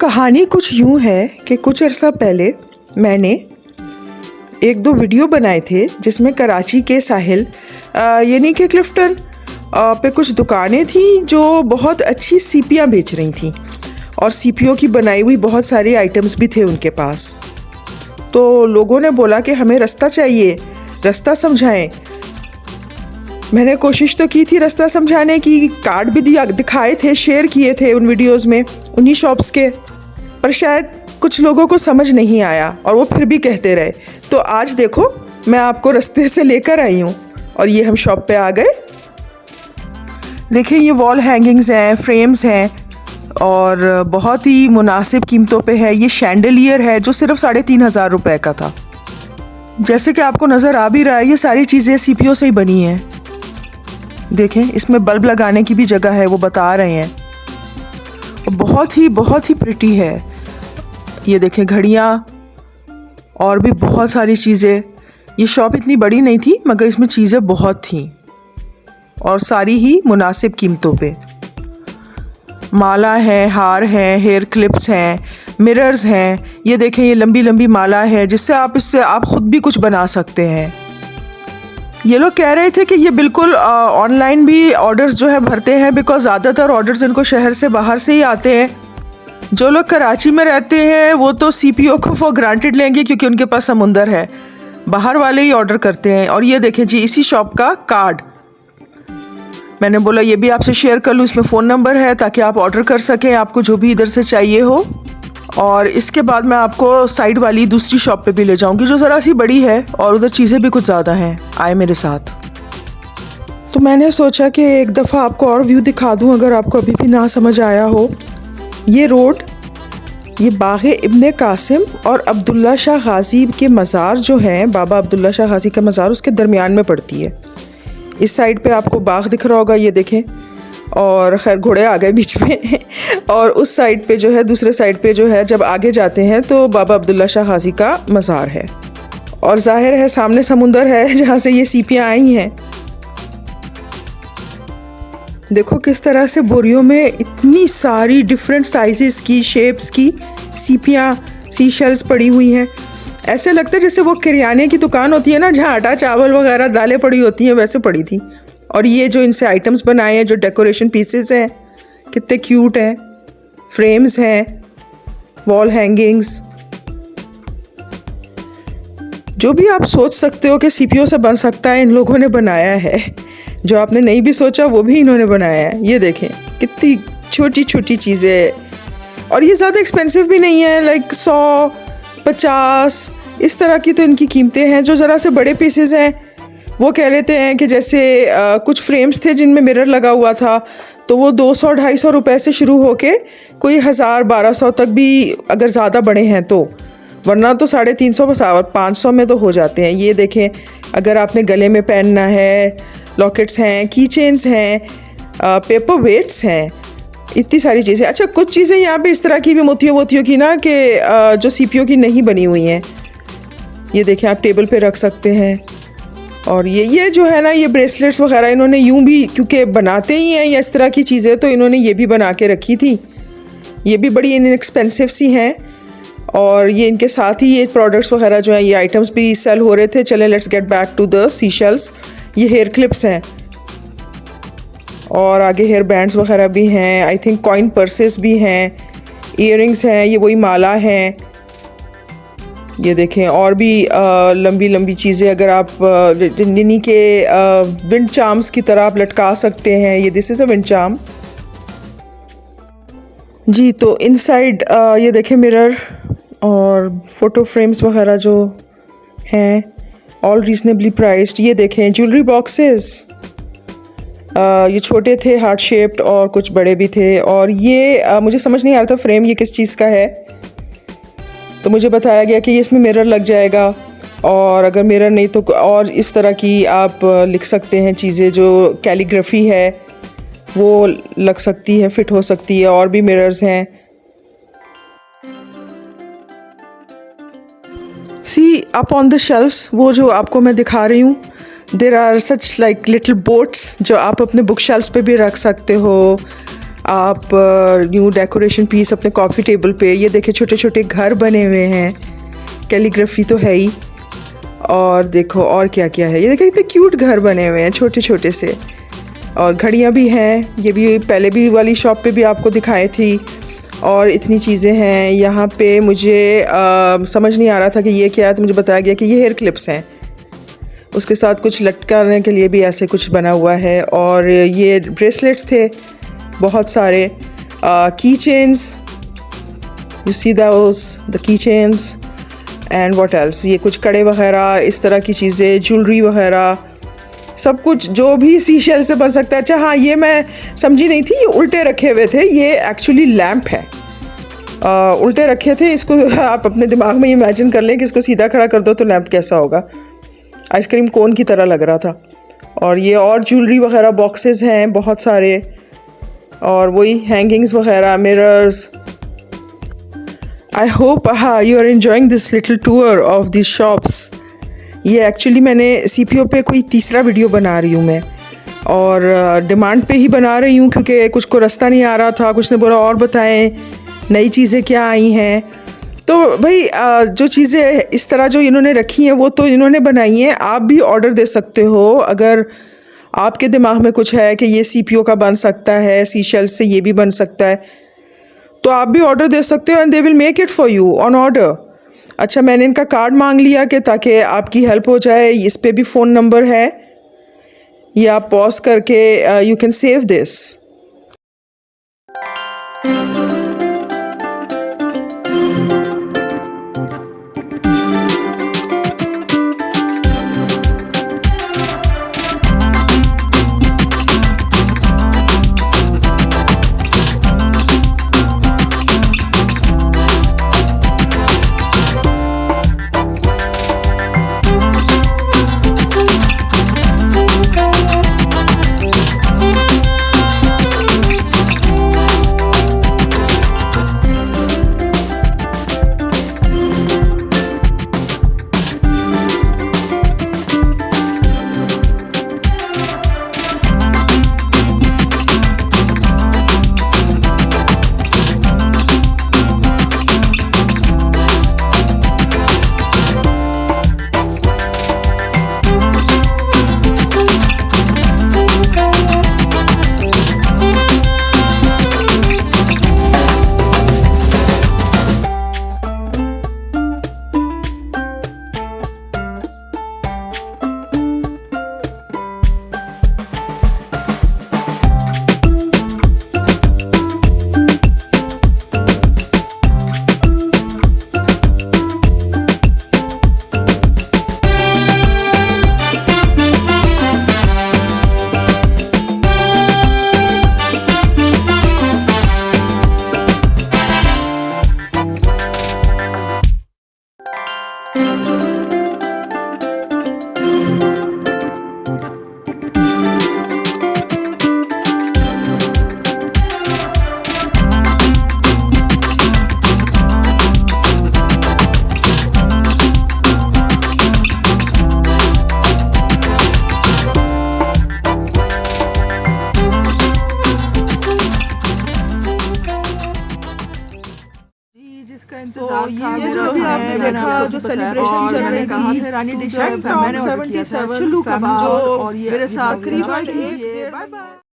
कहानी कुछ यूँ है कि कुछ अर्सा पहले मैंने एक दो वीडियो बनाए थे जिसमें कराची के साहिल यानी कि क्लिफ्टन पे कुछ दुकानें थी जो बहुत अच्छी सीपियाँ बेच रही थी और सीपियों की बनाई हुई बहुत सारे आइटम्स भी थे उनके पास। तो लोगों ने बोला कि हमें रास्ता चाहिए, रास्ता समझाएं। मैंने कोशिश तो की थी रास्ता समझाने की, कार्ड भी दिखाए थे, शेयर किए थे उन वीडियोस में उन्हीं शॉप्स के, पर शायद कुछ लोगों को समझ नहीं आया और वो फिर भी कहते रहे। तो आज देखो मैं आपको रास्ते से लेकर आई हूँ और ये हम शॉप पे आ गए। देखिए ये वॉल हैंगिंग्स हैं, फ्रेम्स हैं और बहुत ही मुनासिब कीमतों पे है। ये शैंडलियर है जो सिर्फ 3,500 रुपये का था। जैसे कि आपको नज़र आ भी रहा है ये सारी चीज़ें सीपीओ से ही बनी हैं। देखें इसमें बल्ब लगाने की भी जगह है, वो बता रहे हैं। बहुत ही प्रिटी है। ये देखें घड़ियाँ और भी बहुत सारी चीज़ें। ये शॉप इतनी बड़ी नहीं थी मगर इसमें चीज़ें बहुत थीं और सारी ही मुनासिब कीमतों पे। माला है, हार है, हेयर क्लिप्स हैं, मिरर्स हैं। ये देखें ये लंबी लंबी माला है जिससे आप ख़ुद भी कुछ बना सकते हैं। ये लोग कह रहे थे कि ये बिल्कुल ऑनलाइन भी ऑर्डर्स जो है भरते हैं, बिकॉज़ ज़्यादातर ऑर्डर्स इनको शहर से बाहर से ही आते हैं। जो लोग कराची में रहते हैं वो तो सीपीओ को फॉर ग्रांटेड लेंगे क्योंकि उनके पास समुंदर है, बाहर वाले ही ऑर्डर करते हैं। और ये देखें जी इसी शॉप का कार्ड, मैंने बोला ये भी आपसे शेयर कर लूँ। इसमें फ़ोन नंबर है ताकि आप ऑर्डर कर सकें आपको जो भी इधर से चाहिए हो। और इसके बाद मैं आपको साइड वाली दूसरी शॉप पे भी ले जाऊंगी जो ज़रा सी बड़ी है और उधर चीज़ें भी कुछ ज़्यादा हैं। आए मेरे साथ। तो मैंने सोचा कि एक दफ़ा आपको और व्यू दिखा दूं अगर आपको अभी भी ना समझ आया हो। ये रोड, ये बाग़ इब्ने कासिम और अब्दुल्ला शाह गाज़ी के मज़ार जो हैं, बाबा अब्दुल्ला शाह गाज़ी का मज़ार, उसके दरमियान में पड़ती है। इस साइड पे आपको बाग़ दिख रहा होगा, ये देखें। और खैर घोड़े आ गए बीच में और उस साइड पे जो है, दूसरे साइड पे जो है, जब आगे जाते हैं तो बाबा अब्दुल्ला शाह गाज़ी का मज़ार है और ज़ाहिर है सामने समुंदर है जहाँ से ये सीपियाँ आई हैं। देखो किस तरह से बोरियों में इतनी सारी डिफरेंट साइज़ेस की, शेप्स की सीपियाँ, सी शेल्स पड़ी हुई हैं। ऐसे लगता है जैसे वो किराने की दुकान होती है ना जहाँ आटा चावल वगैरह दालें पड़ी होती हैं, वैसे पड़ी थी। और ये जो इनसे आइटम्स बनाए हैं, जो डेकोरेशन पीसेस हैं, कितने क्यूट हैं। फ्रेम्स हैं, वॉल हैंगिंग्स, जो भी आप सोच सकते हो कि सीपीओ से बन सकता है इन लोगों ने बनाया है। जो आपने नहीं भी सोचा वो भी इन्होंने बनाया है। ये देखें कितनी छोटी छोटी चीज़ें और ये ज़्यादा एक्सपेंसिव भी नहीं है, लाइक 100, 50 इस तरह की तो इनकी कीमतें हैं। जो ज़रा से बड़े पीसेस हैं वो कह लेते हैं कि जैसे कुछ फ्रेम्स थे जिनमें मिरर लगा हुआ था तो वो 200-250 रुपए से शुरू होके कोई 1000-1200 तक भी अगर ज़्यादा बड़े हैं तो, वरना तो 350-500 में तो हो जाते हैं। ये देखें अगर आपने गले में पहनना है, लॉकेट्स हैं, की चेन्स हैं, पेपर वेट्स हैं, इतनी सारी चीज़ें। अच्छा कुछ चीज़ें यहाँ पे इस तरह की भी मोतियों की ना कि जो सीपीओ की नहीं बनी हुई हैं। ये देखें आप टेबल पे रख सकते हैं। और ये जो है ना, ये ब्रेसलेट्स वगैरह इन्होंने यूं भी, क्योंकि बनाते ही हैं या इस तरह की चीज़ें, तो इन्होंने ये भी बना के रखी थी। ये भी बड़ी इनएक्सपेंसिव सी हैं और ये इनके साथ ही ये प्रोडक्ट्स वगैरह जो हैं, ये आइटम्स भी सेल हो रहे थे। चलें let's get back to the Seychelles. ये हेयर क्लिप्स हैं और आगे हेयर बैंड्स वगैरह भी हैं। आई थिंक कॉइन पर्सेस भी हैं, ईयरिंग्स हैं, ये वही माला हैं। ये देखें और भी लंबी लंबी चीज़ें अगर आप जिन्हीं के विंड चार्म्स की तरह आप लटका सकते हैं। ये this is a wind charm जी। तो इनसाइड ये देखें मिरर और फ़ोटो फ्रेम्स वगैरह जो हैं, ऑल रीजनेबली प्राइस्ड। ये देखें ज्वेलरी बॉक्सेस, ये छोटे थे हार्ट शेप्ड और कुछ बड़े भी थे। और ये मुझे समझ नहीं आ रहा था फ्रेम ये किस चीज़ का है, तो मुझे बताया गया कि ये इसमें मिरर लग जाएगा और अगर मिरर नहीं तो और इस तरह की आप लिख सकते हैं चीज़ें, जो कैलीग्राफी है वो लग सकती है, फिट हो सकती है। और भी मिरर्स हैं। See up on the shelves, वो जो आपको मैं दिखा रही हूँ, there are such like little boats जो आप अपने बुक शेल्फ्स पे भी रख सकते हो। आप न्यू डेकोरेशन पीस अपने कॉफ़ी टेबल पे। ये देखे छोटे छोटे घर बने हुए हैं, कैलीग्राफी तो है ही। और देखो और क्या क्या है, ये देखो इतने क्यूट घर बने हुए हैं छोटे छोटे से। और घड़ियाँ भी हैं, ये भी पहले भी वाली शॉप पे भी आपको दिखाई थी। और इतनी चीज़ें हैं यहाँ पे। मुझे समझ नहीं आ रहा था कि ये क्या है, तो मुझे बताया गया कि ये हेयर क्लिप्स हैं। उसके साथ कुछ लटकाने के लिए भी ऐसे कुछ बना हुआ है। और ये ब्रेसलेट्स थे बहुत सारे, key chains, you see those the key chains and what else, ये कुछ कड़े वगैरह इस तरह की चीज़ें, ज्वेलरी वगैरह, सब कुछ जो भी सीशेल से बन सकता है। अच्छा हाँ, ये मैं समझी नहीं थी, ये उल्टे रखे हुए थे, ये एक्चुअली लैम्प है। उल्टे रखे थे, इसको आप अपने दिमाग में इमेजिन कर लें कि इसको सीधा खड़ा कर दो तो लैम्प कैसा होगा। आइसक्रीम कोन की तरह लग रहा था। और ये और ज्वेलरी वगैरह बॉक्सेस हैं बहुत सारे, और वही हैंगिंग्स वगैरह, mirrors. I hope you are enjoying this little tour of this shops. ये एक्चुअली मैंने CPO पे कोई तीसरा वीडियो बना रही हूँ मैं, और डिमांड पे ही बना रही हूँ क्योंकि कुछ को रास्ता नहीं आ रहा था। कुछ ने बोला और बताएं नई चीज़ें क्या आई हैं। तो भाई जो चीज़ें इस तरह जो इन्होंने रखी हैं वो तो इन्होंने बनाई हैं। आप भी ऑर्डर दे सकते हो अगर आपके दिमाग में कुछ है कि ये CPO का बन सकता है, सीशेल्स से ये भी बन सकता है, तो आप भी ऑर्डर दे सकते हो and they will make it for you on order. अच्छा, मैंने इनका कार्ड मांग लिया कि ताकि आपकी हेल्प हो जाए। इस पे भी फ़ोन नंबर है, या आप पॉज करके यू कैन सेव दिस। इंतजार था। ये जो भी आपने देखा जो सेलिब्रेशन चल रही थी, रानी डिश है, मैंने ऑर्डर किया था चुल्लू कबाब, और ये मेरे साथ करीब बाय बाय।